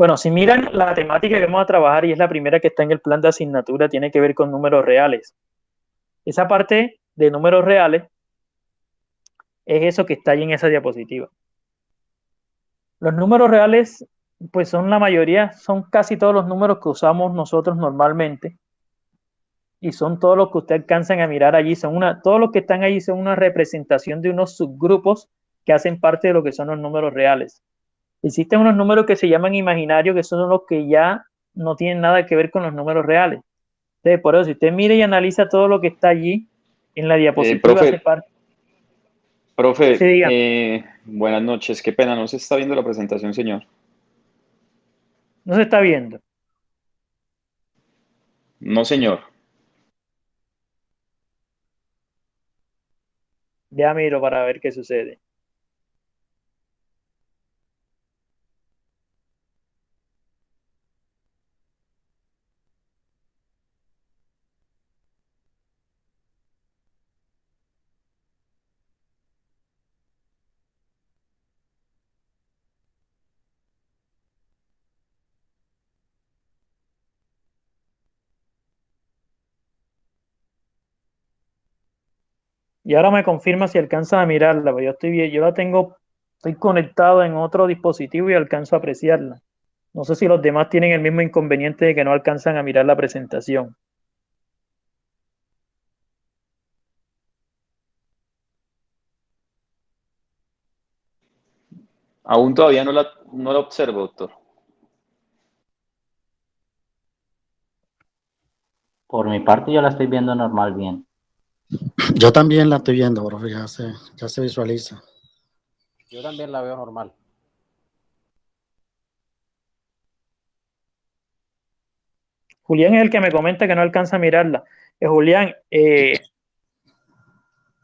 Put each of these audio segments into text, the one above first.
Bueno, si miran la temática que vamos a trabajar y es la primera que está en el plan de asignatura, tiene que ver con números reales. Esa parte de números reales es eso que está ahí en esa diapositiva. Los números reales, pues son la mayoría, son casi todos los números que usamos nosotros normalmente y son todos los que ustedes alcanzan a mirar allí. Todos los que están allí son una representación de unos subgrupos que hacen parte de lo que son los números reales. Existen unos números que se llaman imaginarios, que son los que ya no tienen nada que ver con los números reales. Entonces, por eso, si usted mira y analiza todo lo que está allí en la diapositiva, hace Profe, parte. Se profe, diga, buenas noches. Qué pena, no se está viendo la presentación, señor. no se está viendo. No, señor. Ya miro para ver qué sucede. Y ahora me confirma si alcanza a mirarla, pues yo estoy bien, yo la tengo, estoy conectado en otro dispositivo y alcanzo a apreciarla. No sé si los demás tienen el mismo inconveniente de que no alcanzan a mirar la presentación. Aún todavía no la observo, doctor. Por mi parte yo la estoy viendo normal bien. Yo también la estoy viendo, profe, ya se visualiza. Yo también la veo normal. Julián es el que me comenta que no alcanza a mirarla. Julián,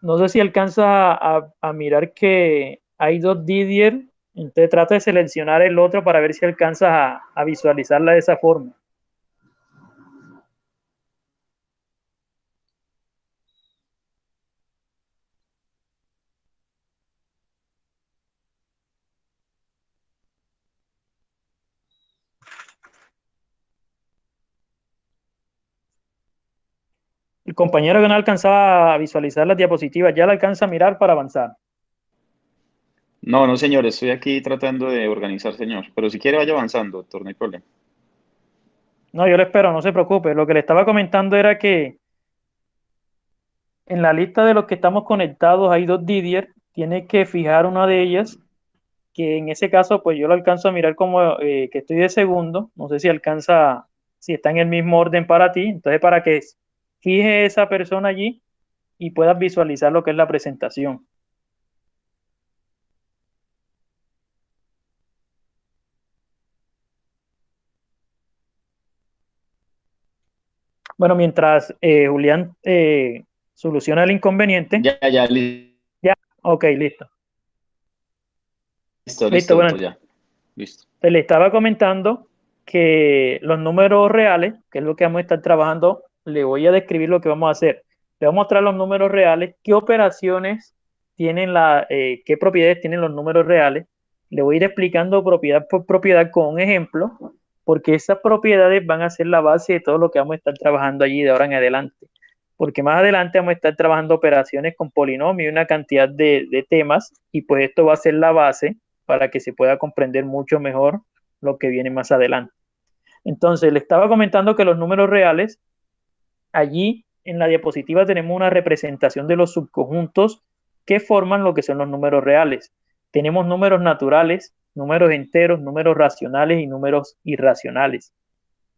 no sé si alcanza a mirar que hay dos Didier, entonces trata de seleccionar el otro para ver si alcanza a visualizarla de esa forma. El compañero que no alcanzaba a visualizar las diapositivas ya la alcanza a mirar para avanzar. No, no, señor, estoy aquí tratando de organizar, señor. Pero si quiere, vaya avanzando, doctor, no hay problema. No, yo lo espero, no se preocupe. Lo que le estaba comentando era que en la lista de los que estamos conectados hay dos Didier, tiene que fijar una de ellas, que en ese caso pues yo lo alcanzo a mirar como que estoy de segundo, no sé si alcanza, si está en el mismo orden para ti, entonces para que fije esa persona allí y puedas visualizar lo que es la presentación. Bueno, mientras Julián soluciona el inconveniente, Ya, listo, ya, ok, listo. Listo, listo, bueno, doctor, ya. Listo. le estaba comentando que los números reales, que es lo que vamos a estar trabajando, le voy a describir lo que vamos a hacer. Le voy a mostrar los números reales, qué operaciones tienen qué propiedades tienen los números reales. Le voy a ir explicando propiedad por propiedad con un ejemplo, porque esas propiedades van a ser la base de todo lo que vamos a estar trabajando allí de ahora en adelante. Porque más adelante vamos a estar trabajando operaciones con polinomios y una cantidad de temas, y pues esto va a ser la base para que se pueda comprender mucho mejor lo que viene más adelante. Entonces, le estaba comentando que los números reales, allí en la diapositiva tenemos una representación de los subconjuntos que forman lo que son los números reales. Tenemos números naturales, números enteros, números racionales y números irracionales.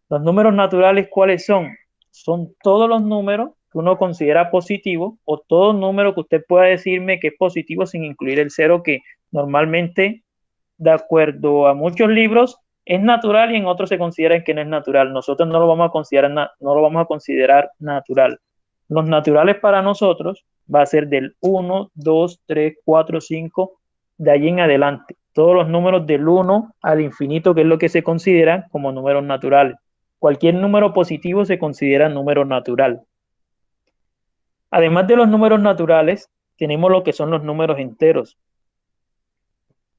Los números naturales, ¿cuáles son? Son todos los números que uno considera positivo o todo número que usted pueda decirme que es positivo sin incluir el cero, que normalmente, de acuerdo a muchos libros, es natural y en otros se considera que no es natural. Nosotros no lo vamos a considerar, no lo vamos a considerar natural. Los naturales para nosotros va a ser del 1, 2, 3, 4, 5, de allí en adelante. Todos los números del 1 al infinito, que es lo que se considera como números naturales. Cualquier número positivo se considera número natural. Además de los números naturales, tenemos lo que son los números enteros.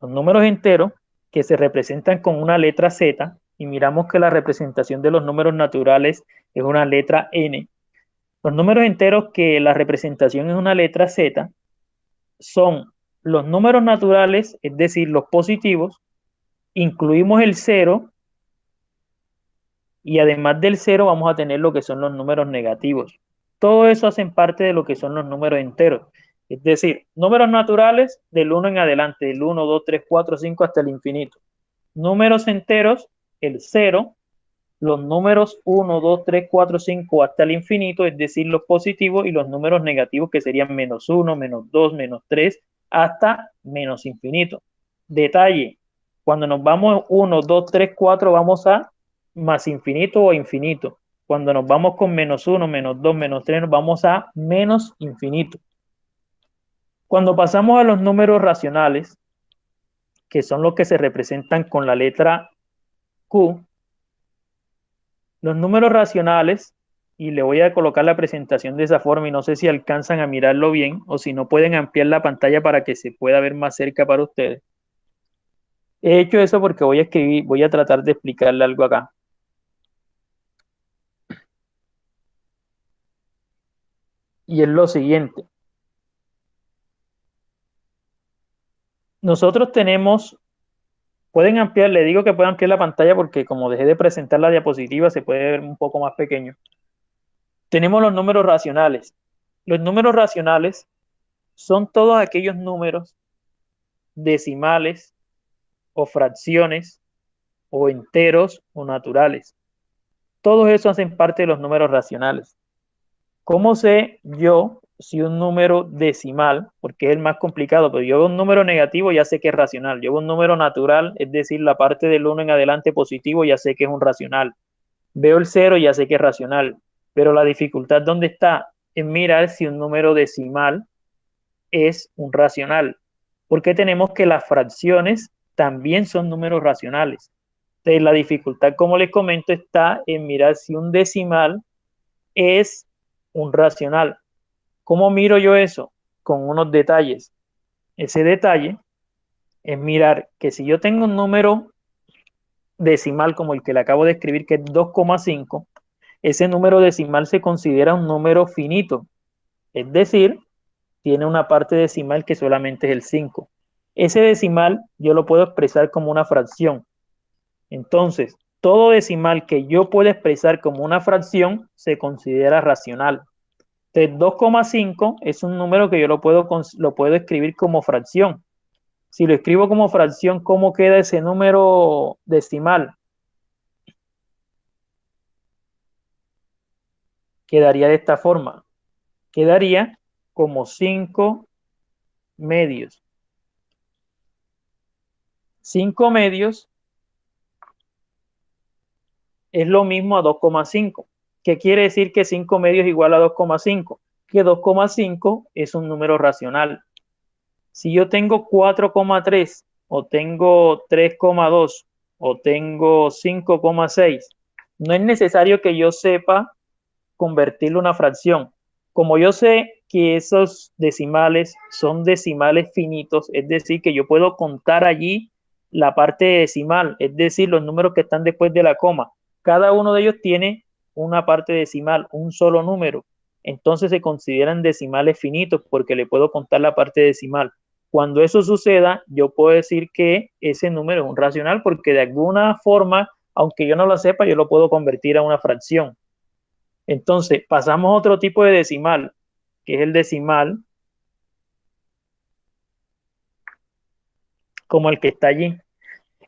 Los números enteros que se representan con una letra Z y miramos que la representación de los números naturales es una letra N, los números enteros que la representación es una letra Z son los números naturales, es decir, los positivos, incluimos el 0 y además del 0 vamos a tener lo que son los números negativos. Todo eso hacen parte de lo que son los números enteros. Es decir, números naturales del 1 en adelante, del 1, 2, 3, 4, 5 hasta el infinito. Números enteros, el 0, los números 1, 2, 3, 4, 5 hasta el infinito, es decir, los positivos, y los números negativos que serían menos 1, menos 2, menos 3, hasta menos infinito. Detalle, cuando nos vamos 1, 2, 3, 4, vamos a más infinito o infinito. Cuando nos vamos con menos 1, menos 2, menos 3, nos vamos a menos infinito. Cuando pasamos a los números racionales, que son los que se representan con la letra Q, los números racionales, y le voy a colocar la presentación de esa forma y no sé si alcanzan a mirarlo bien o si no pueden ampliar la pantalla para que se pueda ver más cerca para ustedes. He hecho eso porque voy a tratar de explicarle algo acá. Y es lo siguiente. Nosotros tenemos, pueden ampliar, le digo que pueden ampliar la pantalla porque como dejé de presentar la diapositiva se puede ver un poco más pequeño. Tenemos los números racionales. Los números racionales son todos aquellos números decimales o fracciones o enteros o naturales. Todos esos hacen parte de los números racionales. ¿Cómo sé yo si un número decimal, porque es el más complicado, pero yo veo un número negativo, ya sé que es racional. Yo veo un número natural, es decir, la parte del 1 en adelante positivo, ya sé que es un racional. Veo el 0, ya sé que es racional. Pero la dificultad, ¿dónde está? En mirar si un número decimal es un racional. Porque tenemos que las fracciones también son números racionales. Entonces, la dificultad, como les comento, está en mirar si un decimal es un racional. ¿Cómo miro yo eso? Con unos detalles. Ese detalle es mirar que si yo tengo un número decimal como el que le acabo de escribir, que es 2,5, ese número decimal se considera un número finito. Es decir, tiene una parte decimal que solamente es el 5. Ese decimal yo lo puedo expresar como una fracción. Entonces, todo decimal que yo pueda expresar como una fracción se considera racional. Entonces, 2,5 es un número que yo lo puedo escribir como fracción. Si lo escribo como fracción, ¿cómo queda ese número decimal? Quedaría de esta forma. Quedaría como 5 medios. 5 medios es lo mismo a 2,5. ¿Qué quiere decir que 5 medios es igual a 2,5? Que 2,5 es un número racional. Si yo tengo 4,3 o tengo 3,2 o tengo 5,6, no es necesario que yo sepa convertirlo en una fracción. Como yo sé que esos decimales son decimales finitos, es decir, que yo puedo contar allí la parte decimal, es decir, los números que están después de la coma. Cada uno de ellos tiene una parte decimal, un solo número. Entonces se consideran decimales finitos porque le puedo contar la parte decimal. Cuando eso suceda, yo puedo decir que ese número es un racional porque de alguna forma, aunque yo no lo sepa, yo lo puedo convertir a una fracción. Entonces, pasamos a otro tipo de decimal, que es el decimal como el que está allí.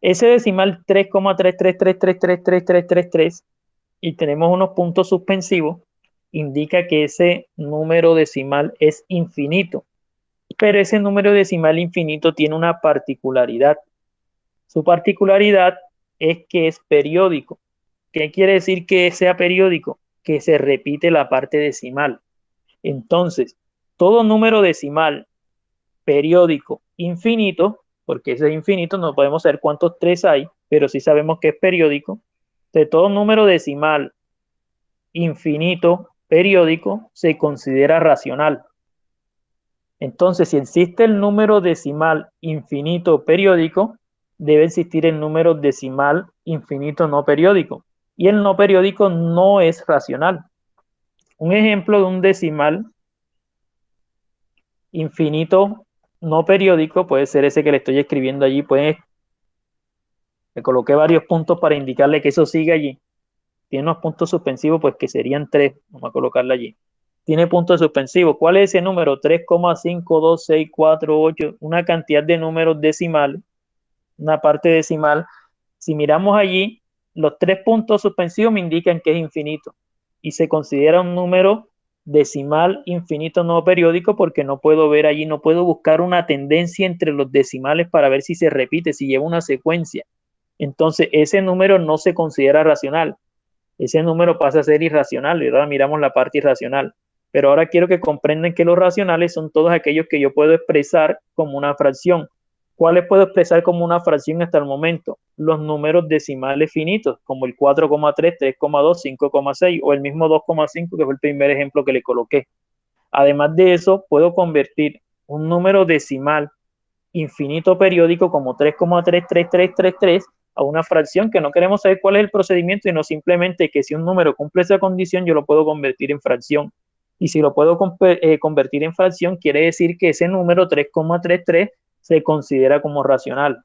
Ese decimal 3,333333333 y tenemos unos puntos suspensivos, indica que ese número decimal es infinito. Pero ese número decimal infinito tiene una particularidad. Su particularidad es que es periódico. ¿Qué quiere decir que sea periódico? Que se repite la parte decimal. Entonces, todo número decimal periódico infinito, porque ese es infinito, no podemos saber cuántos 3 hay, pero sí sabemos que es periódico. De todo número decimal infinito periódico se considera racional. Entonces, si existe el número decimal infinito periódico, debe existir el número decimal infinito no periódico. Y el no periódico no es racional. Un ejemplo de un decimal infinito no periódico puede ser ese que le estoy escribiendo allí. Le coloqué varios puntos para indicarle que eso sigue allí. Tiene unos puntos suspensivos, pues que serían 3. Vamos a colocarle allí. Tiene puntos suspensivos. ¿Cuál es ese número? 3,52648. Una cantidad de números decimales, una parte decimal. Si miramos allí, los 3 puntos suspensivos me indican que es infinito y se considera un número decimal infinito no periódico porque no puedo ver allí, no puedo buscar una tendencia entre los decimales para ver si se repite, si lleva una secuencia. Entonces ese número no se considera racional, ese número pasa a ser irracional, y ahora miramos la parte irracional. Pero ahora quiero que comprendan que los racionales son todos aquellos que yo puedo expresar como una fracción. ¿Cuáles puedo expresar como una fracción hasta el momento? Los números decimales finitos, como el 4,3, 3,2, 5,6 o el mismo 2,5, que fue el primer ejemplo que le coloqué. Además de eso, puedo convertir un número decimal infinito periódico como 3,33333 a una fracción que no queremos saber cuál es el procedimiento, sino simplemente que si un número cumple esa condición, yo lo puedo convertir en fracción. Y si lo puedo convertir en fracción, quiere decir que ese número 3,33 se considera como racional.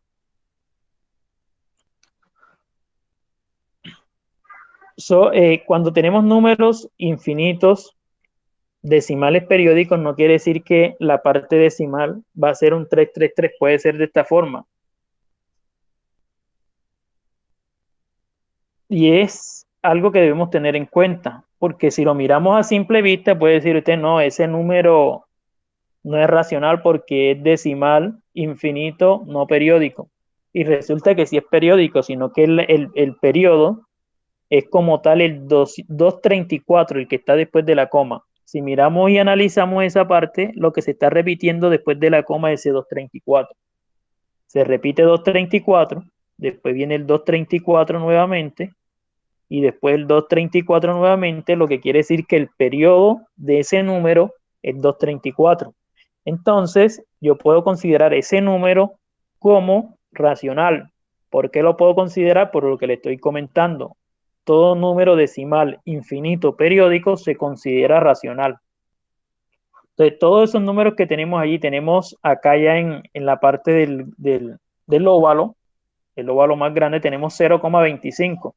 Cuando tenemos números infinitos decimales periódicos, no quiere decir que la parte decimal va a ser un 333, puede ser de esta forma. Y es algo que debemos tener en cuenta, porque si lo miramos a simple vista, puede decir usted, no, ese número no es racional porque es decimal infinito no periódico. Y resulta que sí es periódico, sino que el periodo es como tal el 234, el que está después de la coma. Si miramos y analizamos esa parte, lo que se está repitiendo después de la coma es ese 234. Se repite 234, después viene el 234 nuevamente, y después el 234 nuevamente, lo que quiere decir que el periodo de ese número es 234. Entonces, yo puedo considerar ese número como racional. ¿Por qué lo puedo considerar? Por lo que le estoy comentando. Todo número decimal infinito periódico se considera racional. Entonces, todos esos números que tenemos allí, tenemos acá ya en la parte del óvalo, el óvalo más grande, tenemos 0,25.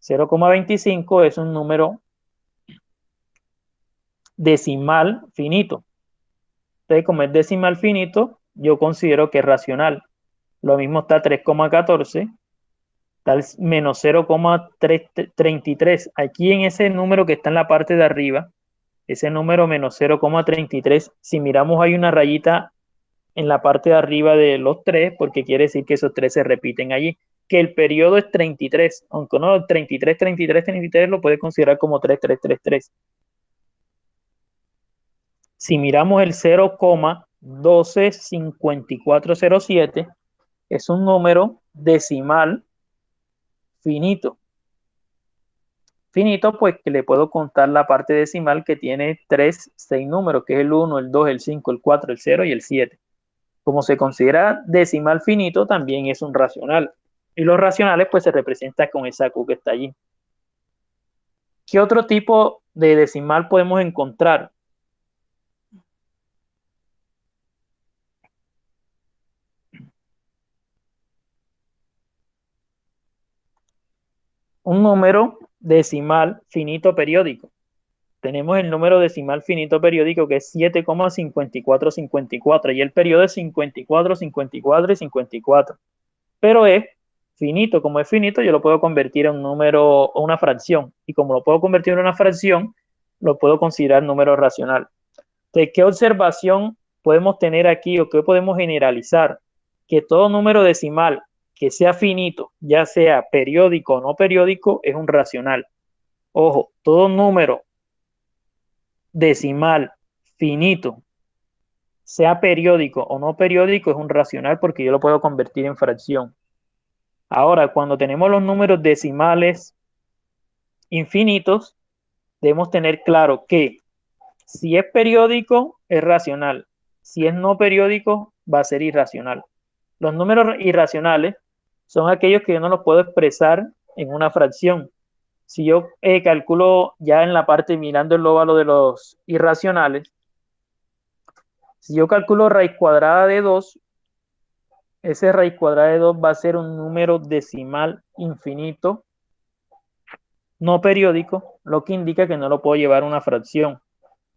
0,25 es un número decimal finito. Entonces, como es decimal finito, yo considero que es racional. Lo mismo está 3,14, está menos 0,33. Aquí en ese número que está en la parte de arriba, ese número menos 0,33, si miramos hay una rayita en la parte de arriba de los 3, porque quiere decir que esos 3 se repiten allí. Que el periodo es 33, aunque no, 33, 33, 33 lo puede considerar como 3333. Si miramos el 0,125407, es un número decimal finito. Finito, pues que le puedo contar la parte decimal que tiene 6 números, que es el 1, el 2, el 5, el 4, el 0 y el 7. Como se considera decimal finito, también es un racional. Y los racionales pues se representan con esa Q que está allí. ¿Qué otro tipo de decimal podemos encontrar? Un número decimal finito periódico. Tenemos el número decimal finito periódico que es 7,5454 y el periodo es 54, 54 y 54. Pero es finito, como es finito, yo lo puedo convertir en un número o una fracción. Y como lo puedo convertir en una fracción, lo puedo considerar número racional. Entonces, ¿qué observación podemos tener aquí o qué podemos generalizar? Que todo número decimal que sea finito, ya sea periódico o no periódico, es un racional. Ojo, todo número decimal finito, sea periódico o no periódico, es un racional porque yo lo puedo convertir en fracción. Ahora, cuando tenemos los números decimales infinitos, debemos tener claro que si es periódico, es racional. Si es no periódico, va a ser irracional. Los números irracionales son aquellos que yo no los puedo expresar en una fracción. Si yo calculo ya en la parte mirando el óvalo de los irracionales, si yo calculo raíz cuadrada de 2, ese raíz cuadrada de 2 va a ser un número decimal infinito no periódico, lo que indica que no lo puedo llevar a una fracción.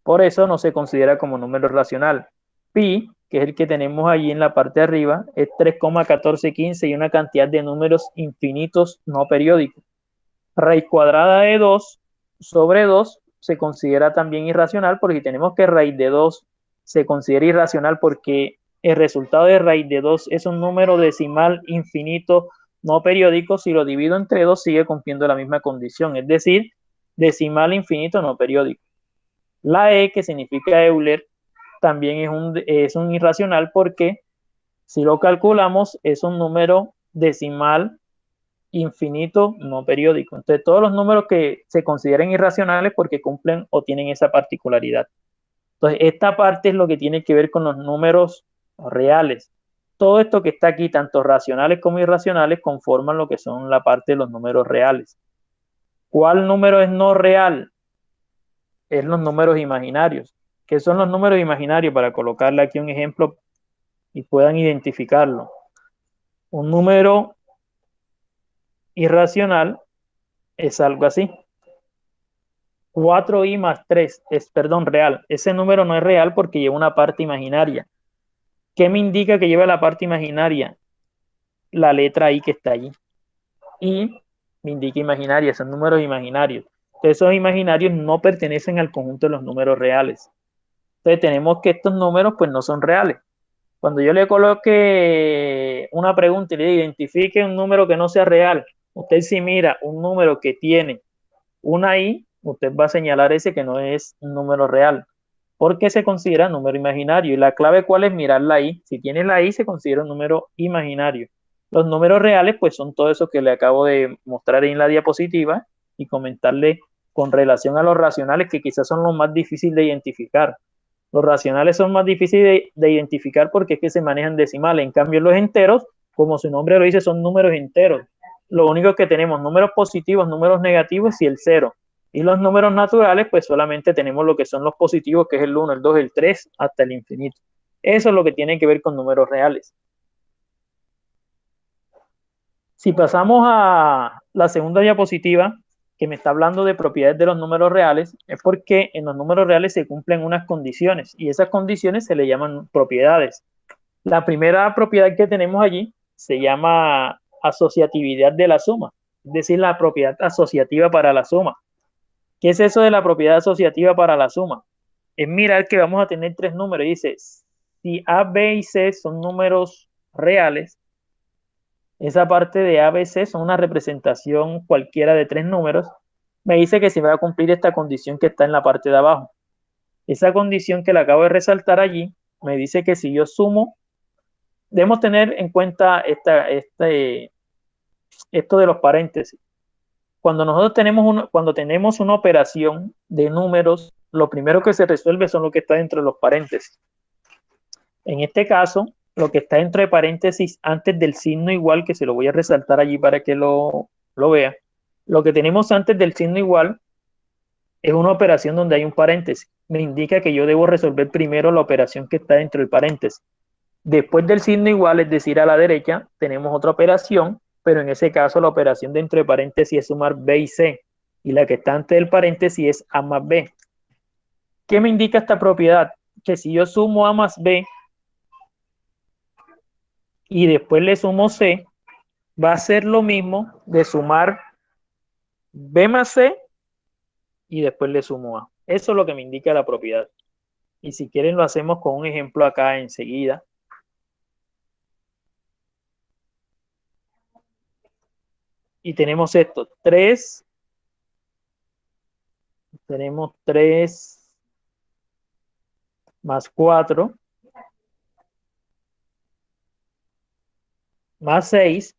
Por eso no se considera como número racional. Pi, que es el que tenemos allí en la parte de arriba, es 3,1415 y una cantidad de números infinitos no periódicos. Raíz cuadrada de 2 sobre 2 se considera también irracional, porque si tenemos que raíz de 2 se considera irracional porque el resultado de raíz de 2 es un número decimal infinito no periódico. Si lo divido entre 2 sigue cumpliendo la misma condición, es decir, decimal infinito no periódico. La E, que significa Euler, también es un irracional porque si lo calculamos es un número decimal infinito no periódico. Entonces todos los números que se consideren irracionales porque cumplen o tienen esa particularidad. Entonces esta parte es lo que tiene que ver con los números reales. Todo esto que está aquí, tanto racionales como irracionales, conforman lo que son la parte de los números reales. ¿Cuál número es no real? Es los números imaginarios. ¿Qué son los números imaginarios? Para colocarle aquí un ejemplo y puedan identificarlo. Un número irracional es algo así. 4i más 3 es, perdón, real. Ese número no es real porque lleva una parte imaginaria. ¿Qué me indica que lleva la parte imaginaria? La letra i que está allí. Y me indica imaginaria, son números imaginarios. Entonces, esos imaginarios no pertenecen al conjunto de los números reales. Entonces tenemos que estos números pues no son reales. Cuando yo le coloque una pregunta y le identifique un número que no sea real, usted si mira un número que tiene una i, usted va a señalar ese que no es un número real, porque se considera número imaginario. Y la clave cuál es mirar la i. Si tiene la i se considera un número imaginario. Los números reales pues son todo eso que le acabo de mostrar en la diapositiva y comentarle con relación a los racionales, que quizás son los más difíciles de identificar. Los racionales son más difíciles de identificar porque es que se manejan decimales. En cambio, los enteros, como su nombre lo dice, son números enteros. Lo único que tenemos, números positivos, números negativos y el cero. Y los números naturales, pues solamente tenemos lo que son los positivos, que es el 1, el 2, el 3, hasta el infinito. Eso es lo que tiene que ver con números reales. Si pasamos a la segunda diapositiva, que me está hablando de propiedades de los números reales, es porque en los números reales se cumplen unas condiciones y esas condiciones se le llaman propiedades. La primera propiedad que tenemos allí se llama asociatividad de la suma, es decir, la propiedad asociativa para la suma. ¿Qué es eso de la propiedad asociativa para la suma? Es mirar que vamos a tener tres números y dice, si A, B y C son números reales, esa parte de A, B, C son una representación cualquiera de tres números, me dice que se va a cumplir esta condición que está en la parte de abajo. Esa condición que le acabo de resaltar allí, me dice que si yo sumo, debemos tener en cuenta esto de los paréntesis. Cuando nosotros tenemos una operación de números, lo primero que se resuelve son lo que está dentro de los paréntesis. En este caso, lo que está dentro de paréntesis antes del signo igual, que se lo voy a resaltar allí para que lo vea, lo que tenemos antes del signo igual es una operación donde hay un paréntesis. Me indica que yo debo resolver primero la operación que está dentro del paréntesis. Después del signo igual, es decir, a la derecha, tenemos otra operación, pero en ese caso la operación dentro de paréntesis es sumar B y C, y la que está antes del paréntesis es A más B. ¿Qué me indica esta propiedad? Que si yo sumo A más B y después le sumo C, va a ser lo mismo de sumar B más C y después le sumo A. Eso es lo que me indica la propiedad. Y si quieren lo hacemos con un ejemplo acá enseguida. Y tenemos esto, 3, tenemos 3 más 4 más 6.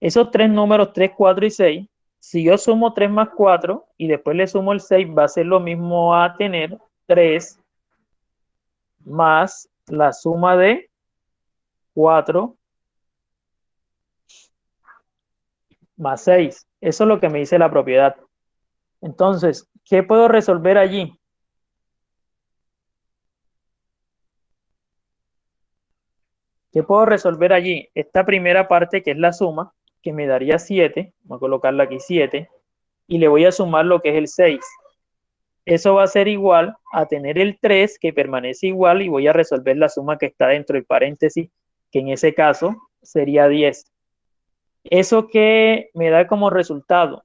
Esos tres números, 3, 4 y 6, si yo sumo 3 más 4 y después le sumo el 6, va a ser lo mismo a tener 3 más la suma de 4 más 6. Eso es lo que me dice la propiedad. Entonces, ¿qué puedo resolver allí? ¿Qué puedo resolver allí? Esta primera parte que es la suma, que me daría 7, voy a colocarla aquí 7, y le voy a sumar lo que es el 6. Eso va a ser igual a tener el 3 que permanece igual y voy a resolver la suma que está dentro del paréntesis, que en ese caso sería 10. Eso que me da como resultado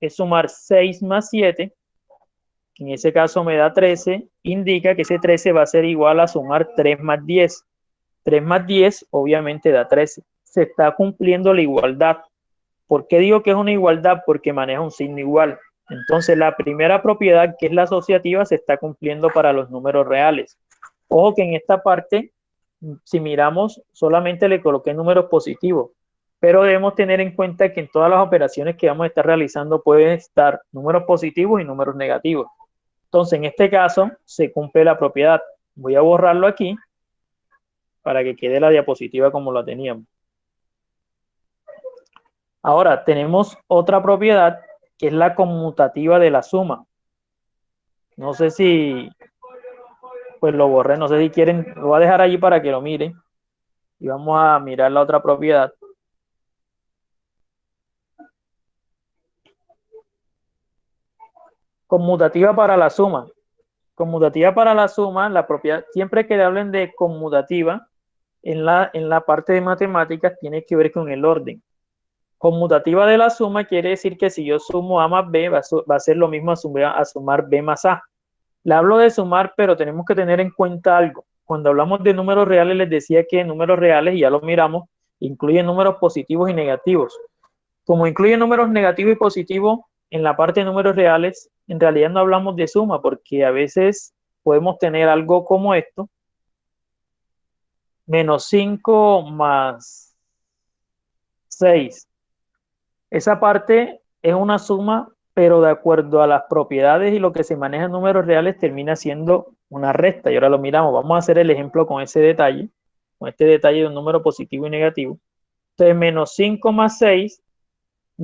es sumar 6 más 7, que en ese caso me da 13, indica que ese 13 va a ser igual a sumar 3 más 10. 3 más 10 obviamente da 13. Se está cumpliendo la igualdad. ¿Por qué digo que es una igualdad? Porque maneja un signo igual. Entonces la primera propiedad, que es la asociativa, se está cumpliendo para los números reales. Ojo que en esta parte, si miramos, solamente le coloqué números positivos, pero debemos tener en cuenta que en todas las operaciones que vamos a estar realizando pueden estar números positivos y números negativos. Entonces, en este caso, se cumple la propiedad. Voy a borrarlo aquí para que quede la diapositiva como la teníamos. Ahora, tenemos otra propiedad que es la conmutativa de la suma. No sé si, pues lo borré, no sé si quieren, lo voy a dejar allí para que lo miren. Y vamos a mirar la otra propiedad. Conmutativa para la suma. Conmutativa para la suma, la propiedad, siempre que hablen de conmutativa, en la parte de matemáticas tiene que ver con el orden. Conmutativa de la suma quiere decir que si yo sumo A más B, va a ser lo mismo a sumar B más A. Le hablo de sumar, pero tenemos que tener en cuenta algo. Cuando hablamos de números reales, les decía que números reales, y ya lo miramos, incluyen números positivos y negativos. Como incluye números negativos y positivos, en la parte de números reales, en realidad no hablamos de suma, porque a veces podemos tener algo como esto, menos 5 más 6. Esa parte es una suma, pero de acuerdo a las propiedades y lo que se maneja en números reales, termina siendo una resta. Y ahora lo miramos. Vamos a hacer el ejemplo con ese detalle, con este detalle de un número positivo y negativo. Entonces, menos 5 más 6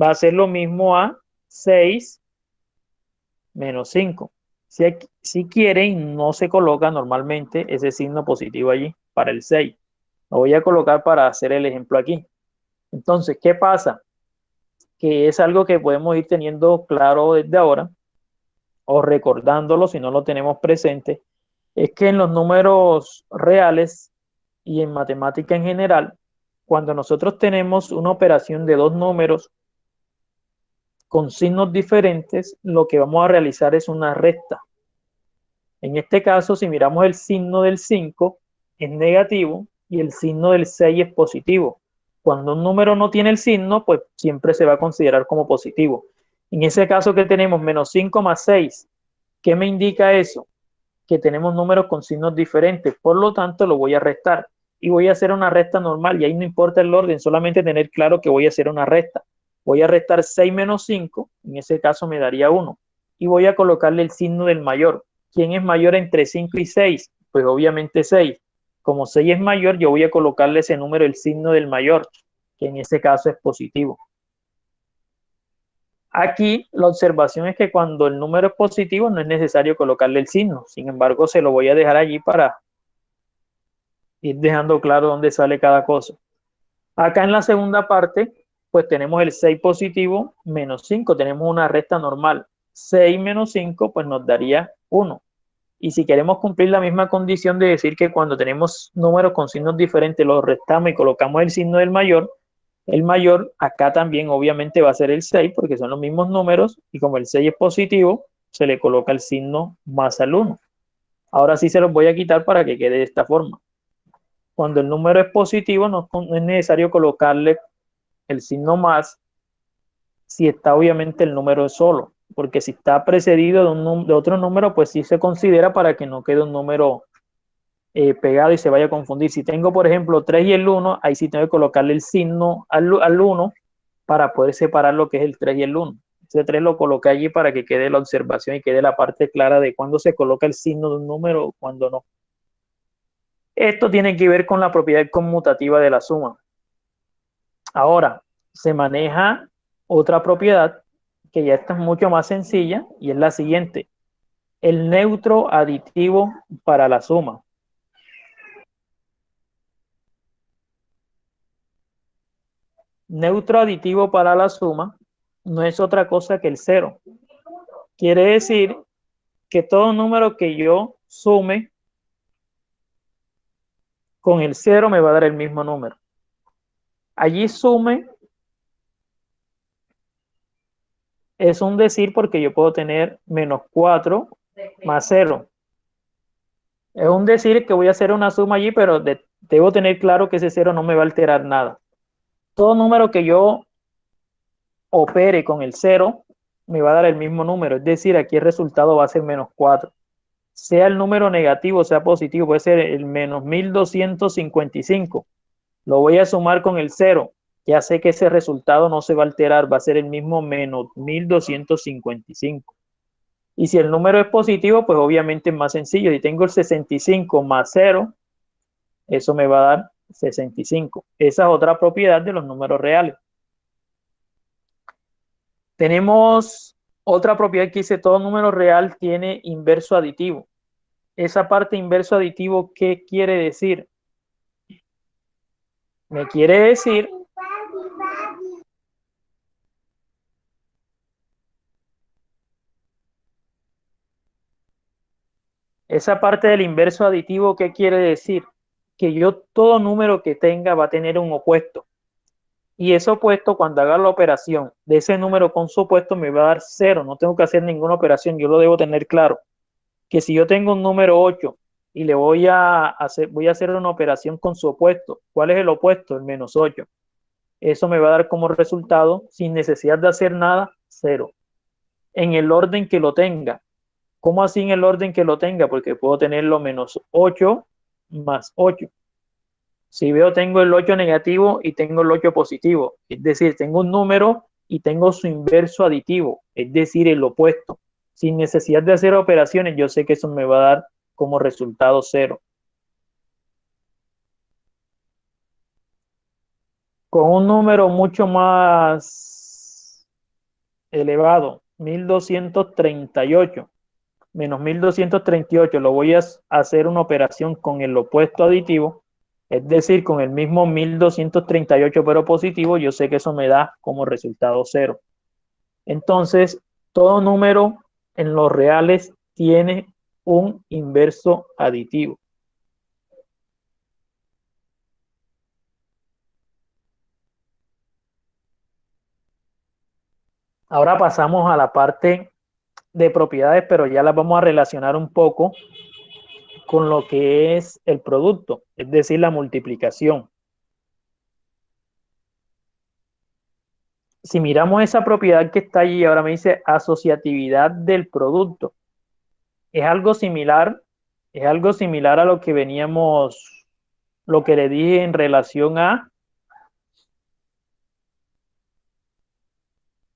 va a ser lo mismo a 6 menos 5. Si quieren, no se coloca normalmente ese signo positivo allí para el 6. Lo voy a colocar para hacer el ejemplo aquí. Entonces, ¿qué pasa? Que es algo que podemos ir teniendo claro desde ahora o recordándolo si no lo tenemos presente, es que en los números reales y en matemática en general, cuando nosotros tenemos una operación de dos números con signos diferentes, lo que vamos a realizar es una resta. En este caso, si miramos el signo del 5 es negativo y el signo del 6 es positivo. Cuando un número no tiene el signo, pues siempre se va a considerar como positivo. En ese caso que tenemos menos 5 más 6, ¿qué me indica eso? Que tenemos números con signos diferentes, por lo tanto lo voy a restar y voy a hacer una resta normal y ahí no importa el orden, solamente tener claro que voy a hacer una resta. Voy a restar 6 menos 5, en ese caso me daría 1 y voy a colocarle el signo del mayor. ¿Quién es mayor entre 5 y 6? Pues obviamente 6. Como 6 es mayor, yo voy a colocarle ese número, el signo del mayor, que en ese caso es positivo. Aquí la observación es que cuando el número es positivo no es necesario colocarle el signo. Sin embargo, se lo voy a dejar allí para ir dejando claro dónde sale cada cosa. Acá en la segunda parte, pues tenemos el 6 positivo menos 5. Tenemos una resta normal. 6 menos 5, pues nos daría 1. Y si queremos cumplir la misma condición de decir que cuando tenemos números con signos diferentes los restamos y colocamos el signo del mayor, el mayor acá también obviamente va a ser el 6 porque son los mismos números y como el 6 es positivo, se le coloca el signo más al 1. Ahora sí se los voy a quitar para que quede de esta forma. Cuando el número es positivo no es necesario colocarle el signo más si está obviamente el número solo, porque si está precedido de otro número, pues sí se considera para que no quede un número pegado y se vaya a confundir. Si tengo, por ejemplo, 3 y el 1, ahí sí tengo que colocarle el signo al 1 para poder separar lo que es el 3 y el 1. Ese 3 lo coloqué allí para que quede la observación y quede la parte clara de cuándo se coloca el signo de un número o cuándo no. Esto tiene que ver con la propiedad conmutativa de la suma. Ahora, se maneja otra propiedad que ya está mucho más sencilla y es la siguiente: el neutro aditivo para la suma. Neutro aditivo para la suma no es otra cosa que el cero. Quiere decir que todo número que yo sume con el cero me va a dar el mismo número. Allí sume es un decir porque yo puedo tener menos 4 más 0. Es un decir que voy a hacer una suma allí, pero debo tener claro que ese 0 no me va a alterar nada. Todo número que yo opere con el 0 me va a dar el mismo número. Es decir, aquí el resultado va a ser menos 4. Sea el número negativo, sea positivo, puede ser el menos 1255. Lo voy a sumar con el 0. Ya sé que ese resultado no se va a alterar, va a ser el mismo menos 1255. Y si el número es positivo, pues obviamente es más sencillo. Si tengo el 65 más 0, eso me va a dar 65. Esa es otra propiedad de los números reales. Tenemos otra propiedad que dice todo número real tiene inverso aditivo. Esa parte inverso aditivo, ¿qué quiere decir? Me quiere decir esa parte del inverso aditivo, ¿qué quiere decir? Que yo todo número que tenga va a tener un opuesto. Y ese opuesto, cuando haga la operación de ese número con su opuesto, me va a dar 0. No tengo que hacer ninguna operación. Yo lo debo tener claro. Que si yo tengo un número 8 y le voy a hacer una operación con su opuesto, ¿cuál es el opuesto? El menos 8. Eso me va a dar como resultado, sin necesidad de hacer nada, 0. En el orden que lo tenga. ¿Cómo así en el orden que lo tenga? Porque puedo tenerlo menos 8 más 8. Si veo, tengo el 8 negativo y tengo el 8 positivo. Es decir, tengo un número y tengo su inverso aditivo, es decir, el opuesto. Sin necesidad de hacer operaciones, yo sé que eso me va a dar como resultado 0. Con un número mucho más elevado, 1238 menos 1238, lo voy a hacer una operación con el opuesto aditivo, es decir, con el mismo 1238 pero positivo, yo sé que eso me da como resultado 0. Entonces, todo número en los reales tiene un inverso aditivo. Ahora pasamos a la parte de propiedades, pero ya las vamos a relacionar un poco con lo que es el producto, es decir, la multiplicación. Si miramos esa propiedad que está allí, ahora me dice asociatividad del producto. Es algo similar a lo que veníamos, lo que le dije en relación a,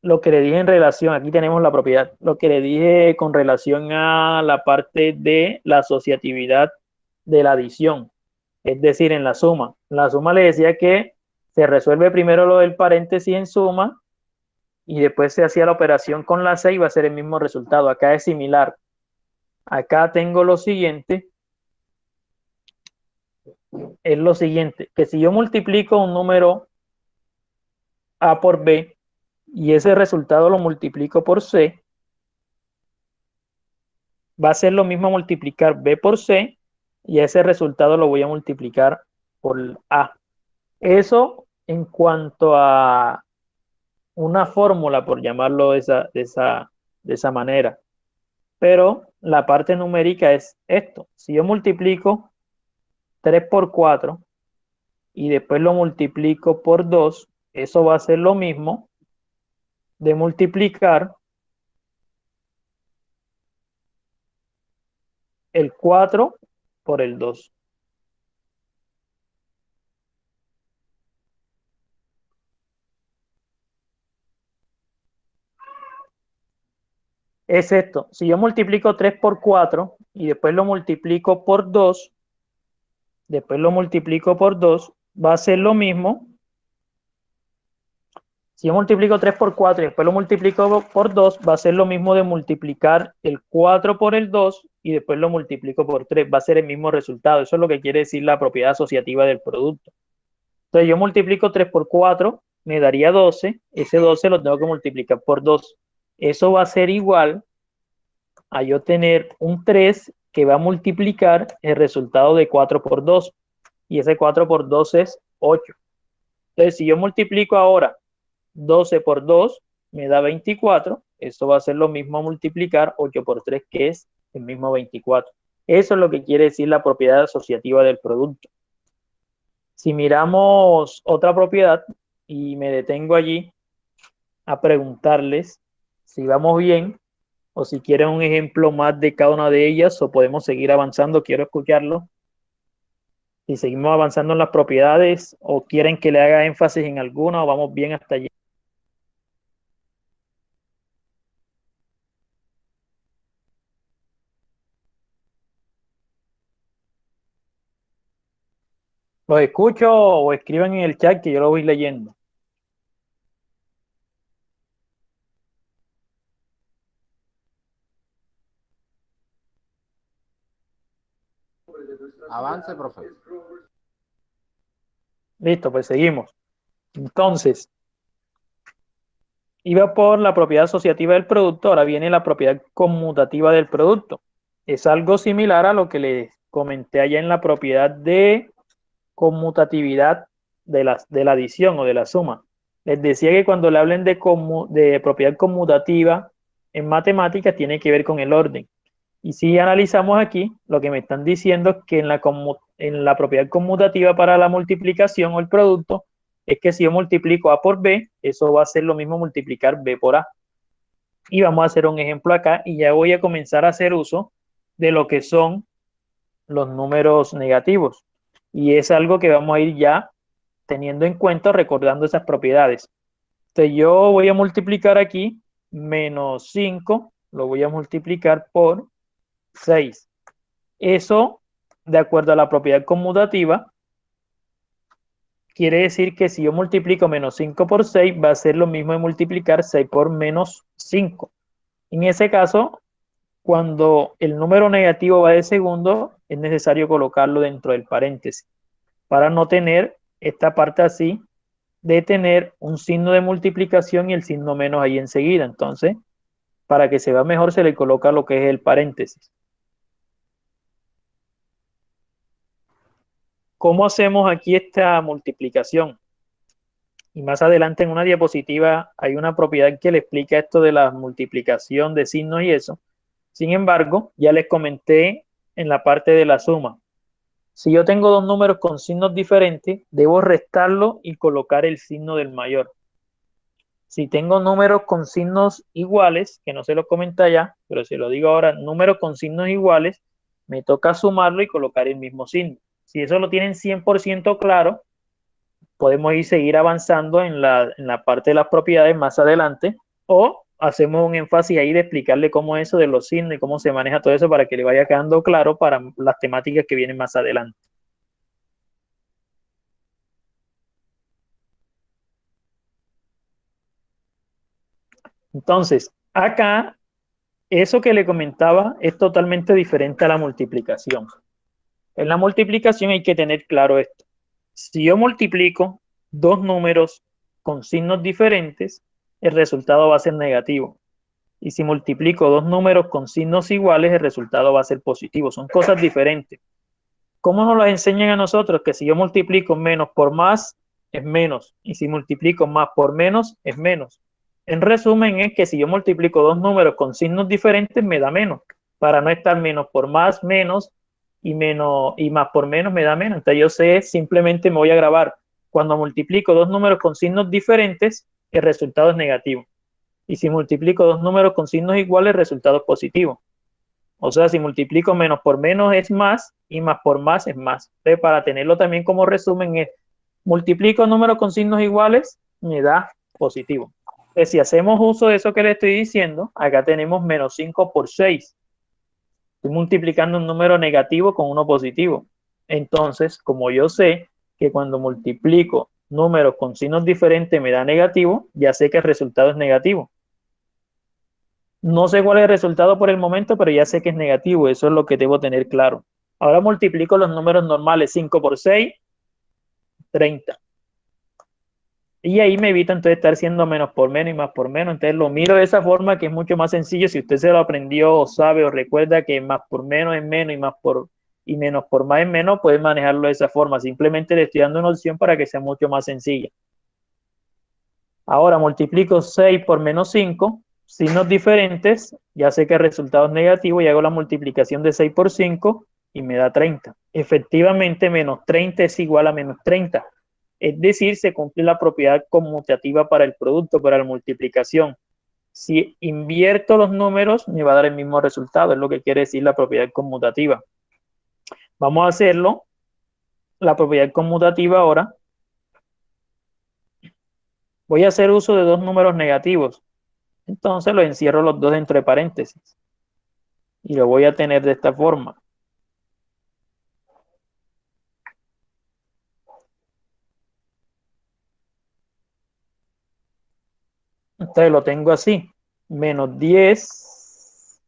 aquí tenemos la propiedad, lo que le dije con relación a la parte de la asociatividad de la adición, es decir, en la suma. En la suma le decía que se resuelve primero lo del paréntesis en suma y después se hacía la operación con la C y va a ser el mismo resultado. Acá es similar. Acá tengo lo siguiente, que si yo multiplico un número A por B y ese resultado lo multiplico por C, va a ser lo mismo multiplicar B por C y ese resultado lo voy a multiplicar por A. Eso en cuanto a una fórmula, por llamarlo de esa manera. Pero la parte numérica es esto. Si yo multiplico 3 por 4 y después lo multiplico por 2, eso va a ser lo mismo de multiplicar el 4 por el 2. Es esto. Si yo multiplico 3 por 4 y después lo multiplico por 2, va a ser lo mismo Si yo multiplico 3 por 4 y después lo multiplico por 2, va a ser lo mismo de multiplicar el 4 por el 2 y después lo multiplico por 3. Va a ser el mismo resultado. Eso es lo que quiere decir la propiedad asociativa del producto. Entonces yo multiplico 3 por 4, me daría 12. Ese 12 lo tengo que multiplicar por 2. Eso va a ser igual a yo tener un 3 que va a multiplicar el resultado de 4 por 2. Y ese 4 por 2 es 8. Entonces si yo multiplico ahora 12 por 2 me da 24. Eso va a ser lo mismo a multiplicar 8 por 3, que es el mismo 24. Eso es lo que quiere decir la propiedad asociativa del producto. Si miramos otra propiedad y me detengo allí a preguntarles si vamos bien o si quieren un ejemplo más de cada una de ellas o podemos seguir avanzando, quiero escucharlo. Si seguimos avanzando en las propiedades o quieren que le haga énfasis en alguna o vamos bien hasta allí. Los escucho o escriban en el chat que yo lo voy leyendo. Avance, profe. Listo, pues seguimos. Entonces, iba por la propiedad asociativa del producto, ahora viene la propiedad conmutativa del producto. Es algo similar a lo que les comenté allá en la propiedad de conmutatividad de la adición o de la suma. Les decía que cuando le hablen de propiedad conmutativa en matemáticas tiene que ver con el orden. Y si analizamos aquí, lo que me están diciendo es que en la propiedad conmutativa para la multiplicación o el producto, es que si yo multiplico A por B, eso va a ser lo mismo multiplicar B por A. Y vamos a hacer un ejemplo acá y ya voy a comenzar a hacer uso de lo que son los números negativos. Y es algo que vamos a ir ya teniendo en cuenta, recordando esas propiedades. Entonces yo voy a multiplicar aquí menos 5, lo voy a multiplicar por 6. Eso, de acuerdo a la propiedad conmutativa, quiere decir que si yo multiplico menos 5 por 6, va a ser lo mismo de multiplicar 6 por menos 5. En ese caso, cuando el número negativo va de segundo, es necesario colocarlo dentro del paréntesis para no tener esta parte así de tener un signo de multiplicación y el signo menos ahí enseguida. Entonces, para que se vea mejor, se le coloca lo que es el paréntesis. ¿Cómo hacemos aquí esta multiplicación? Y más adelante en una diapositiva hay una propiedad que le explica esto de la multiplicación de signos y eso. Sin embargo, ya les comenté en la parte de la suma. Si yo tengo dos números con signos diferentes, debo restarlo y colocar el signo del mayor. Si tengo números con signos iguales, que no se lo comenta ya, pero se lo digo ahora, números con signos iguales, me toca sumarlo y colocar el mismo signo. Si eso lo tienen 100% claro, podemos seguir avanzando en la parte de las propiedades más adelante, o hacemos un énfasis ahí de explicarle cómo es eso de los signos y cómo se maneja todo eso para que le vaya quedando claro para las temáticas que vienen más adelante. Entonces, acá, eso que le comentaba es totalmente diferente a la multiplicación. En la multiplicación hay que tener claro esto. Si yo multiplico dos números con signos diferentes, el resultado va a ser negativo. Y si multiplico dos números con signos iguales, el resultado va a ser positivo. Son cosas diferentes. ¿Cómo nos las enseñan a nosotros? Que si yo multiplico menos por más, es menos. Y si multiplico más por menos, es menos. En resumen, es que si yo multiplico dos números con signos diferentes, me da menos. Para no estar menos por más, menos, y más por menos me da menos. Entonces yo sé, simplemente me voy a grabar. Cuando multiplico dos números con signos diferentes, el resultado es negativo. Y si multiplico dos números con signos iguales, el resultado es positivo. O sea, si multiplico menos por menos es más y más por más es más. Entonces, para tenerlo también como resumen es, multiplico números con signos iguales, me da positivo. Entonces, si hacemos uso de eso que le estoy diciendo, acá tenemos menos 5 por 6. Estoy multiplicando un número negativo con uno positivo. Entonces, como yo sé que cuando multiplico números con signos diferentes me da negativo, ya sé que el resultado es negativo. No sé cuál es el resultado por el momento, pero ya sé que es negativo, eso es lo que debo tener claro. Ahora multiplico los números normales, 5 por 6, 30. Y ahí me evito entonces estar haciendo menos por menos y más por menos. Entonces lo miro de esa forma que es mucho más sencillo. Si usted se lo aprendió o sabe o recuerda que más por menos es menos y menos por más es menos, puede manejarlo de esa forma. Simplemente le estoy dando una opción para que sea mucho más sencilla. Ahora multiplico 6 por menos 5, signos diferentes, ya sé que el resultado es negativo y hago la multiplicación de 6 por 5 y me da 30. Efectivamente, menos 30 es igual a menos 30. Es decir, se cumple la propiedad conmutativa para el producto, para la multiplicación. Si invierto los números, me va a dar el mismo resultado, es lo que quiere decir la propiedad conmutativa. Vamos a hacerlo, la propiedad conmutativa ahora. Voy a hacer uso de dos números negativos. Entonces los encierro los dos entre paréntesis. Y lo voy a tener de esta forma. Entonces lo tengo así. Menos 10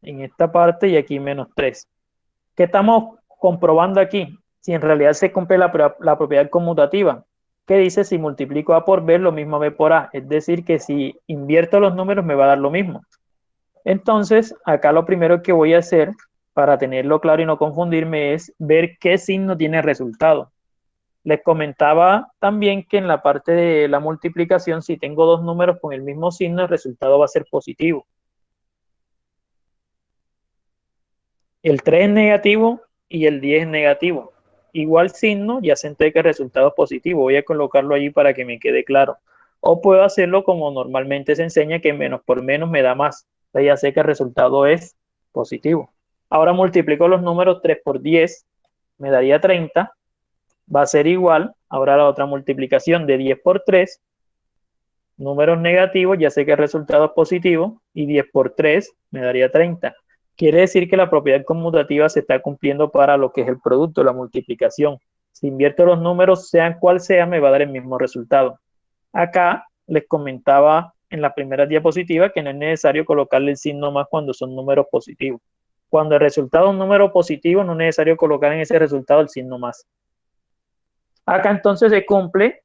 en esta parte y aquí menos 3. ¿Qué estamos comprobando aquí? Si en realidad se cumple la propiedad conmutativa. ¿Qué dice? Si multiplico A por B, lo mismo B por A. Es decir, que si invierto los números me va a dar lo mismo. Entonces, acá lo primero que voy a hacer para tenerlo claro y no confundirme es ver qué signo tiene resultado. Les comentaba también que en la parte de la multiplicación, si tengo dos números con el mismo signo, el resultado va a ser positivo. El 3 es negativo y el 10 es negativo. Igual signo, ya senté que el resultado es positivo. Voy a colocarlo allí para que me quede claro. O puedo hacerlo como normalmente se enseña, que menos por menos me da más. Entonces ya sé que el resultado es positivo. Ahora multiplico los números 3 por 10, me daría 30. Va a ser igual, ahora la otra multiplicación de 10 por 3, números negativos, ya sé que el resultado es positivo, y 10 por 3 me daría 30. Quiere decir que la propiedad conmutativa se está cumpliendo para lo que es el producto, la multiplicación. Si invierto los números, sean cual sea, me va a dar el mismo resultado. Acá les comentaba en la primera diapositiva que no es necesario colocarle el signo más cuando son números positivos. Cuando el resultado es un número positivo, no es necesario colocar en ese resultado el signo más. Acá entonces se cumple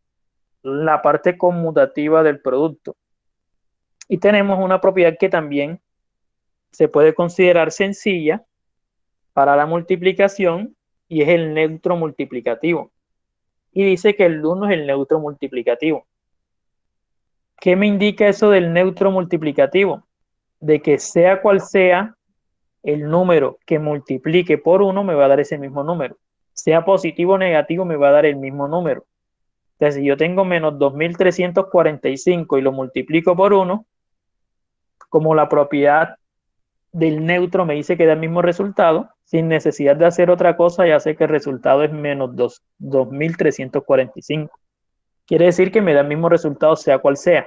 la parte conmutativa del producto. Y tenemos una propiedad que también se puede considerar sencilla para la multiplicación y es el neutro multiplicativo. Y dice que el 1 es el neutro multiplicativo. ¿Qué me indica eso del neutro multiplicativo? De que sea cual sea el número que multiplique por 1 me va a dar ese mismo número. Sea positivo o negativo me va a dar el mismo número. Entonces, si yo tengo menos 2345 y lo multiplico por 1, como la propiedad del neutro me dice que da el mismo resultado, sin necesidad de hacer otra cosa, ya sé que el resultado es menos 2345. Quiere decir que me da el mismo resultado sea cual sea.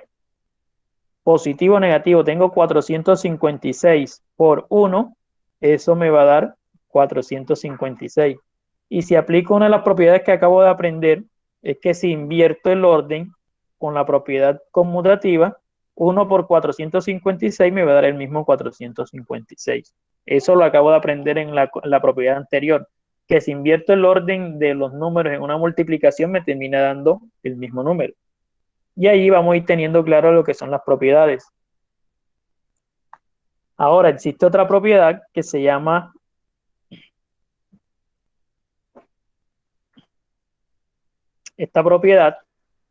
Positivo o negativo, tengo 456 por 1, eso me va a dar 456. Y si aplico una de las propiedades que acabo de aprender, es que si invierto el orden con la propiedad conmutativa, 1 por 456 me va a dar el mismo 456. Eso lo acabo de aprender en la propiedad anterior, que si invierto el orden de los números en una multiplicación me termina dando el mismo número. Y ahí vamos a ir teniendo claro lo que son las propiedades. Ahora existe otra propiedad que se llama esta propiedad.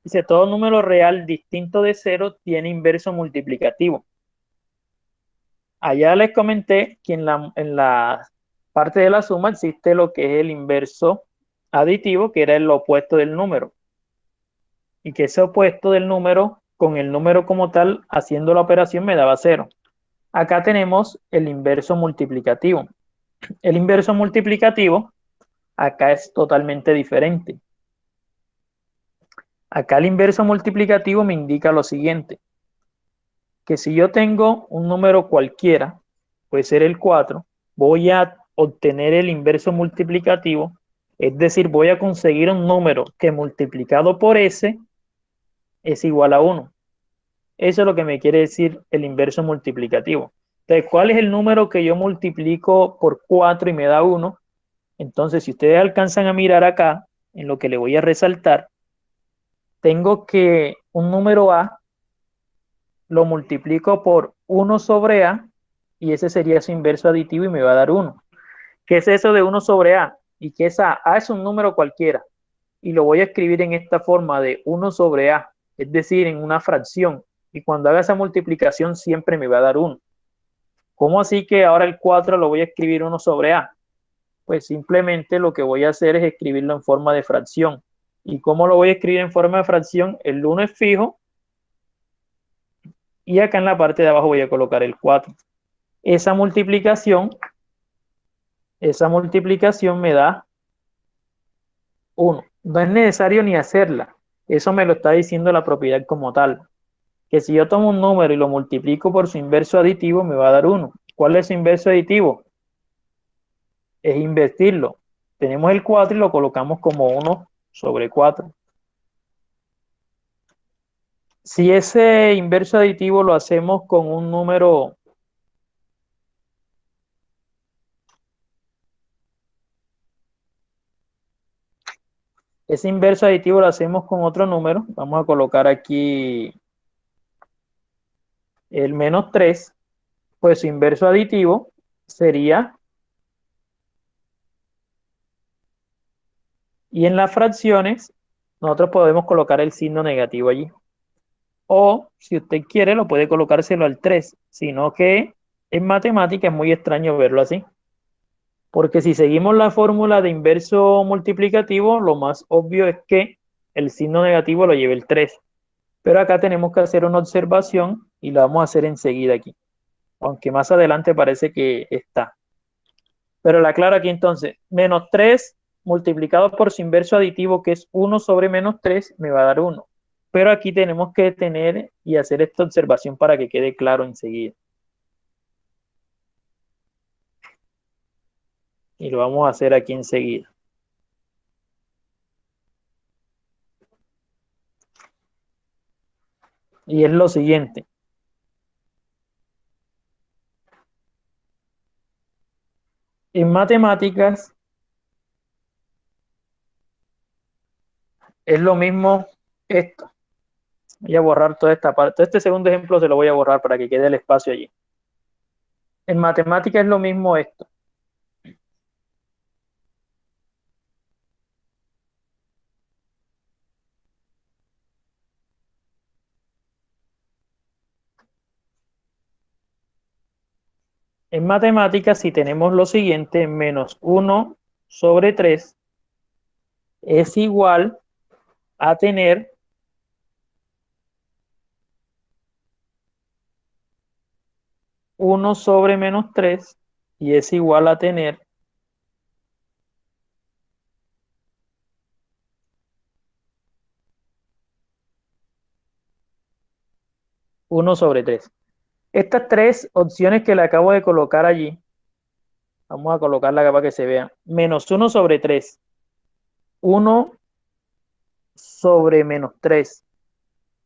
Dice, todo número real distinto de 0 tiene inverso multiplicativo. Allá les comenté que en la parte de la suma existe lo que es el inverso aditivo, que era el opuesto del número. Y que ese opuesto del número, con el número como tal, haciendo la operación me daba 0. Acá tenemos el inverso multiplicativo. El inverso multiplicativo acá es totalmente diferente. Acá el inverso multiplicativo me indica lo siguiente, que si yo tengo un número cualquiera, puede ser el 4, voy a obtener el inverso multiplicativo Es decir, voy a conseguir un número que multiplicado por S es igual a 1. Eso es lo que me quiere decir el inverso multiplicativo. Entonces, ¿cuál es el número que yo multiplico por 4 y me da 1? Entonces, si ustedes alcanzan a mirar acá, en lo que le voy a resaltar, tengo que un número A lo multiplico por 1 sobre A y ese sería su inverso aditivo y me va a dar 1. ¿Qué es eso de 1 sobre A? ¿Y qué es A? A es un número cualquiera y lo voy a escribir en esta forma de 1 sobre A, es decir, en una fracción. Y cuando haga esa multiplicación siempre me va a dar 1. ¿Cómo así que ahora el 4 lo voy a escribir 1 sobre A? Pues simplemente lo que voy a hacer es escribirlo en forma de fracción. ¿Y cómo lo voy a escribir en forma de fracción? El 1 es fijo y acá en la parte de abajo voy a colocar el 4. Esa multiplicación me da 1. No es necesario ni hacerla. Eso me lo está diciendo la propiedad como tal. Que si yo tomo un número y lo multiplico por su inverso aditivo, me va a dar 1. ¿Cuál es su inverso aditivo? Es invertirlo. Tenemos el 4 y lo colocamos como 1 sobre 4. Si ese inverso aditivo lo hacemos con un número, ese inverso aditivo lo hacemos con otro número, vamos a colocar aquí el menos 3, pues su inverso aditivo sería, y en las fracciones nosotros podemos colocar el signo negativo allí. O si usted quiere lo puede colocárselo al 3, sino que en matemática es muy extraño verlo así. Porque si seguimos la fórmula de inverso multiplicativo, lo más obvio es que el signo negativo lo lleve el 3. Pero acá tenemos que hacer una observación y la vamos a hacer enseguida aquí. Aunque más adelante parece que está. Pero la aclaro aquí entonces. Menos 3 multiplicado por su inverso aditivo, que es 1 sobre menos 3, me va a dar 1. Pero aquí tenemos que detener y hacer esta observación para que quede claro enseguida. Y lo vamos a hacer aquí enseguida. Y es lo siguiente. En matemáticas es lo mismo esto. Voy a borrar toda esta parte. Este segundo ejemplo se lo voy a borrar para que quede el espacio allí. En matemáticas es lo mismo esto. En matemáticas, si tenemos lo siguiente, menos 1 sobre 3 es igual a tener uno sobre menos 3 y es igual a tener uno sobre 3. Estas tres opciones que le acabo de colocar allí, vamos a colocarla acá para que se vea. Menos 1 sobre 3, 1 sobre menos 3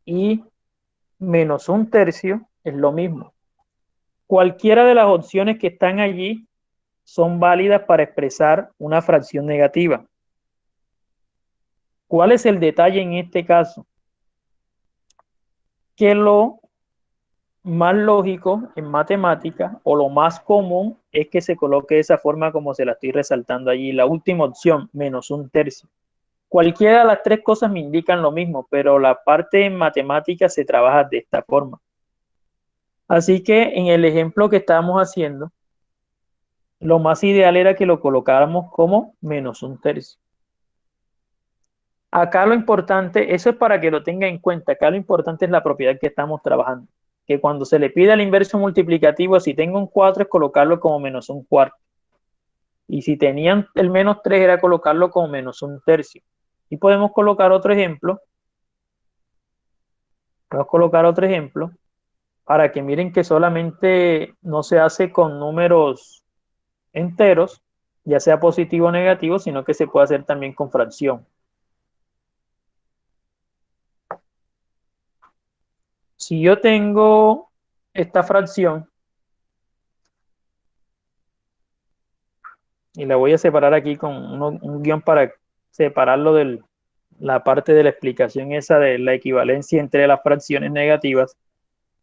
y menos un tercio es lo mismo. Cualquiera de las opciones que están allí son válidas para expresar una fracción negativa. ¿Cuál es el detalle en este caso? Que lo más lógico en matemática o lo más común es que se coloque de esa forma como se la estoy resaltando allí. La última opción, menos un tercio. Cualquiera de las tres cosas me indican lo mismo, pero la parte en matemática se trabaja de esta forma. Así que en el ejemplo que estábamos haciendo, lo más ideal era que lo colocáramos como menos un tercio. Acá lo importante, eso es para que lo tenga en cuenta, acá lo importante es la propiedad que estamos trabajando. Que cuando se le pide el inverso multiplicativo, si tengo un 4 es colocarlo como menos un cuarto. Y si tenían el menos 3 era colocarlo como menos un tercio. Y podemos colocar otro ejemplo. Podemos colocar otro ejemplo para que miren que solamente no se hace con números enteros, ya sea positivo o negativo, sino que se puede hacer también con fracción. Si yo tengo esta fracción, y la voy a separar aquí con un guión para separarlo de la parte de la explicación esa de la equivalencia entre las fracciones negativas.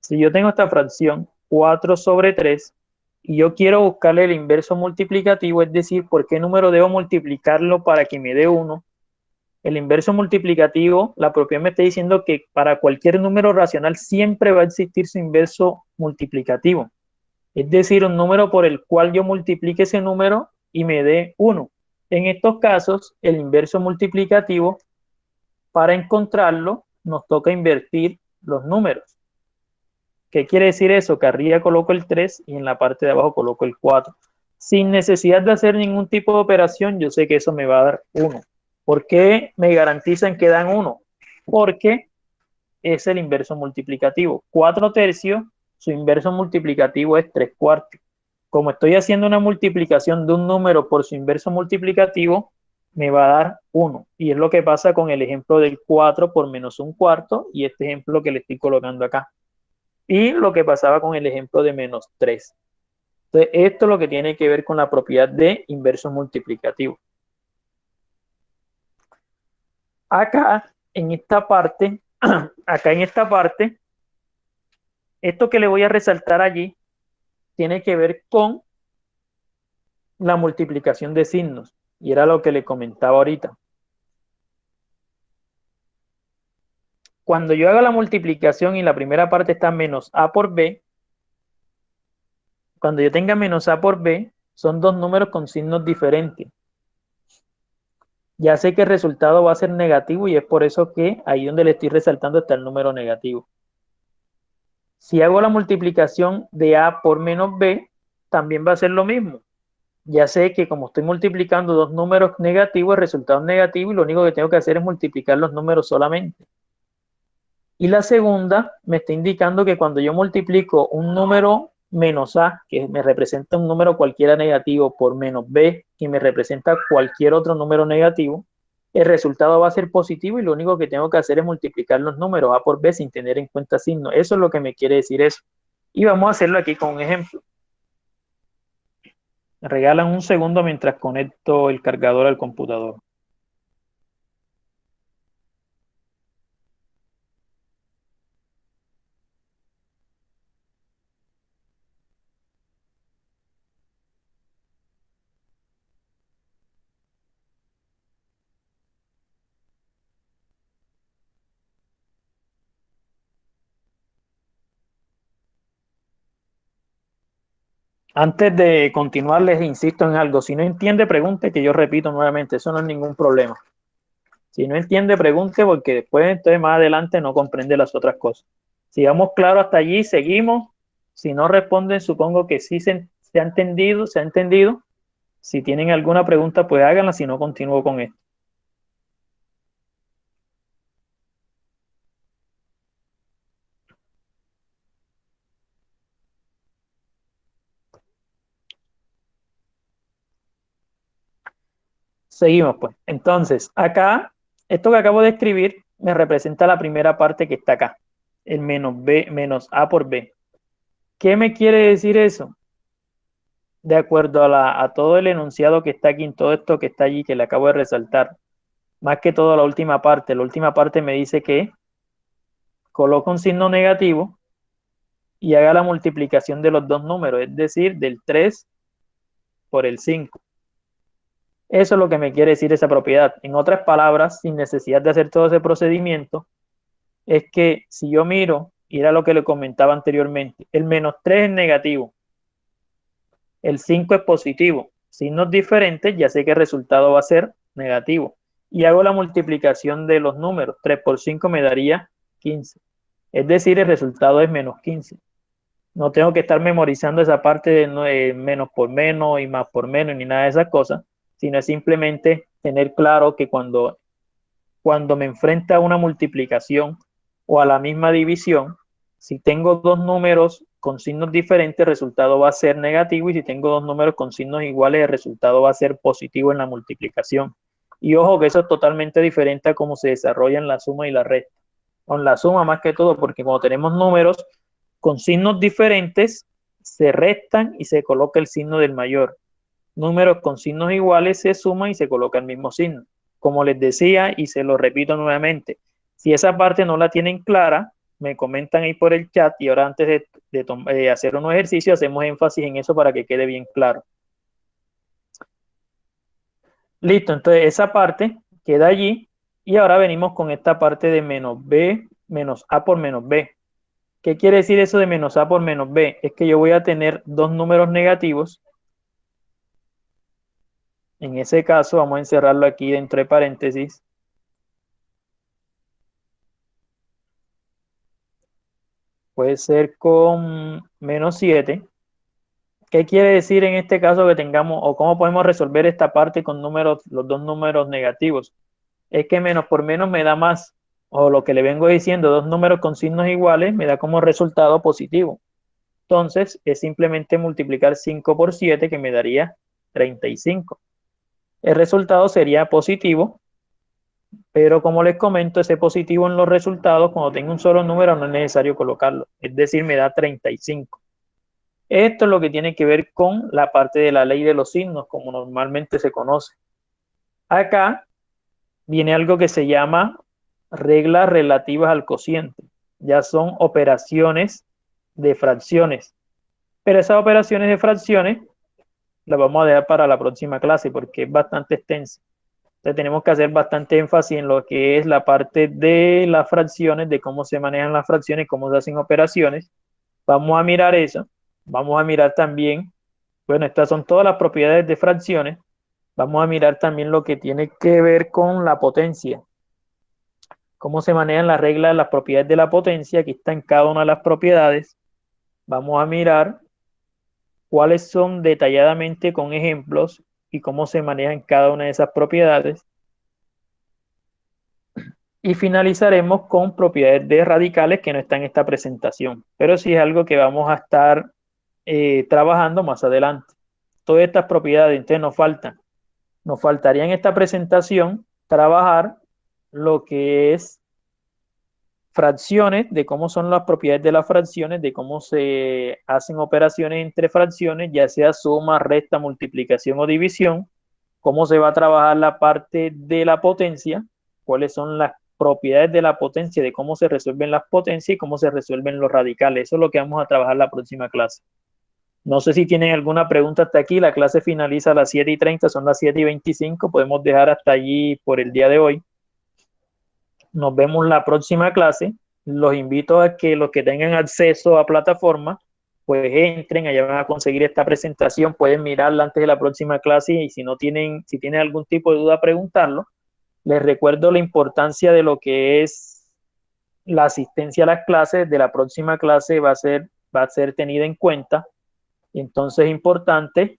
Si yo tengo esta fracción 4 sobre 3 y yo quiero buscarle el inverso multiplicativo, es decir, por qué número debo multiplicarlo para que me dé 1, el inverso multiplicativo, la propiedad me está diciendo que para cualquier número racional siempre va a existir su inverso multiplicativo. Es decir, un número por el cual yo multiplique ese número y me dé 1. En estos casos, el inverso multiplicativo, para encontrarlo, nos toca invertir los números. ¿Qué quiere decir eso? Que arriba coloco el 3 y en la parte de abajo coloco el 4. Sin necesidad de hacer ningún tipo de operación, yo sé que eso me va a dar 1. ¿Por qué me garantizan que dan 1? Porque es el inverso multiplicativo. 4 tercios, su inverso multiplicativo es 3 cuartos. Como estoy haciendo una multiplicación de un número por su inverso multiplicativo, me va a dar 1. Y es lo que pasa con el ejemplo del 4 por menos un cuarto y este ejemplo que le estoy colocando acá. Y lo que pasaba con el ejemplo de menos 3. Entonces, esto es lo que tiene que ver con la propiedad de inverso multiplicativo. Acá, en esta parte, esto que le voy a resaltar allí tiene que ver con la multiplicación de signos. Y era lo que le comentaba ahorita. Cuando yo haga la multiplicación y la primera parte está menos a por b, cuando yo tenga menos a por b, son dos números con signos diferentes. Ya sé que el resultado va a ser negativo y es por eso que ahí donde le estoy resaltando está el número negativo. Si hago la multiplicación de a por menos b, también va a ser lo mismo. Ya sé que como estoy multiplicando dos números negativos, el resultado es negativo y lo único que tengo que hacer es multiplicar los números solamente. Y la segunda me está indicando que cuando yo multiplico un número menos a, que me representa un número cualquiera negativo, por menos b, que me representa cualquier otro número negativo, el resultado va a ser positivo y lo único que tengo que hacer es multiplicar los números a por b sin tener en cuenta signo. Eso es lo que me quiere decir eso. Y vamos a hacerlo aquí con un ejemplo. Me regalan un segundo mientras conecto el cargador al computador. Antes de continuar, les insisto en algo. Si no entiende, pregunte, que yo repito nuevamente. Eso no es ningún problema. Si no entiende, pregunte, porque después, entonces, más adelante no comprende las otras cosas. Si vamos claro hasta allí, seguimos. Si no responden, supongo que sí se ha entendido, se ha entendido. Si tienen alguna pregunta, pues háganla. Si no, continúo con esto. Seguimos, pues. Entonces, acá, esto que acabo de escribir me representa la primera parte que está acá, el menos b, menos a por b. ¿Qué me quiere decir eso? De acuerdo a todo el enunciado que está aquí, en todo esto que está allí, que le acabo de resaltar, más que todo la última parte me dice que coloque un signo negativo y haga la multiplicación de los dos números, es decir, del 3 por el 5. Eso es lo que me quiere decir esa propiedad. En otras palabras, sin necesidad de hacer todo ese procedimiento, es que si yo miro, y era lo que le comentaba anteriormente, el menos 3 es negativo, el 5 es positivo. Signos diferentes, ya sé que el resultado va a ser negativo. Y hago la multiplicación de los números. 3 por 5 me daría 15. Es decir, el resultado es menos 15. No tengo que estar memorizando esa parte de menos por menos y más por menos ni nada de esas cosas, sino es simplemente tener claro que cuando me enfrenta a una multiplicación o a la misma división, si tengo dos números con signos diferentes, el resultado va a ser negativo, y si tengo dos números con signos iguales, el resultado va a ser positivo en la multiplicación. Y ojo que eso es totalmente diferente a cómo se desarrollan la suma y la resta. Con la suma más que todo, porque cuando tenemos números con signos diferentes, se restan y se coloca el signo del mayor. Números con signos iguales se suman y se coloca el mismo signo. Como les decía, y se lo repito nuevamente, si esa parte no la tienen clara, me comentan ahí por el chat, y ahora antes de hacer un ejercicio hacemos énfasis en eso para que quede bien claro. Listo, entonces esa parte queda allí, y ahora venimos con esta parte de menos b menos a por menos b. ¿Qué quiere decir eso de menos a por menos b? Es que yo voy a tener dos números negativos. En ese caso vamos a encerrarlo aquí dentro de paréntesis. Puede ser con menos 7. ¿Qué quiere decir en este caso que tengamos, o cómo podemos resolver esta parte con números, los dos números negativos? Es que menos por menos me da más, o lo que le vengo diciendo, dos números con signos iguales me da como resultado positivo. Entonces es simplemente multiplicar 5 por 7, que me daría 35. El resultado sería positivo, pero como les comento, ese positivo en los resultados, cuando tengo un solo número, no es necesario colocarlo. Es decir, me da 35. Esto es lo que tiene que ver con la parte de la ley de los signos, como normalmente se conoce. Acá viene algo que se llama reglas relativas al cociente. Ya son operaciones de fracciones. Pero esas operaciones de fracciones las vamos a dejar para la próxima clase porque es bastante extensa. Entonces tenemos que hacer bastante énfasis en lo que es la parte de las fracciones, de cómo se manejan las fracciones, cómo se hacen operaciones. Vamos a mirar eso. Vamos a mirar también, bueno, estas son todas las propiedades de fracciones. Vamos a mirar también lo que tiene que ver con la potencia. Cómo se manejan las reglas de las propiedades de la potencia. Aquí están cada una de las propiedades. Vamos a mirar cuáles son detalladamente con ejemplos y cómo se manejan cada una de esas propiedades. Y finalizaremos con propiedades de radicales que no están en esta presentación, pero sí es algo que vamos a estar trabajando más adelante. Todas estas propiedades entonces nos faltan. Nos faltaría en esta presentación trabajar lo que es fracciones, de cómo son las propiedades de las fracciones, de cómo se hacen operaciones entre fracciones, ya sea suma, resta, multiplicación o división, cómo se va a trabajar la parte de la potencia, cuáles son las propiedades de la potencia, de cómo se resuelven las potencias y cómo se resuelven los radicales. Eso es lo que vamos a trabajar la próxima clase. No sé si tienen alguna pregunta hasta aquí. La clase finaliza a las 7:30, son las 7:25. Podemos dejar hasta allí por el día de hoy. Nos vemos la próxima clase. Los invito a que los que tengan acceso a plataforma, pues entren, allá van a conseguir esta presentación, pueden mirarla antes de la próxima clase, y si tienen algún tipo de duda, preguntarlo. Les recuerdo la importancia de lo que es la asistencia a las clases. De la próxima clase va a ser tenida en cuenta. Entonces es importante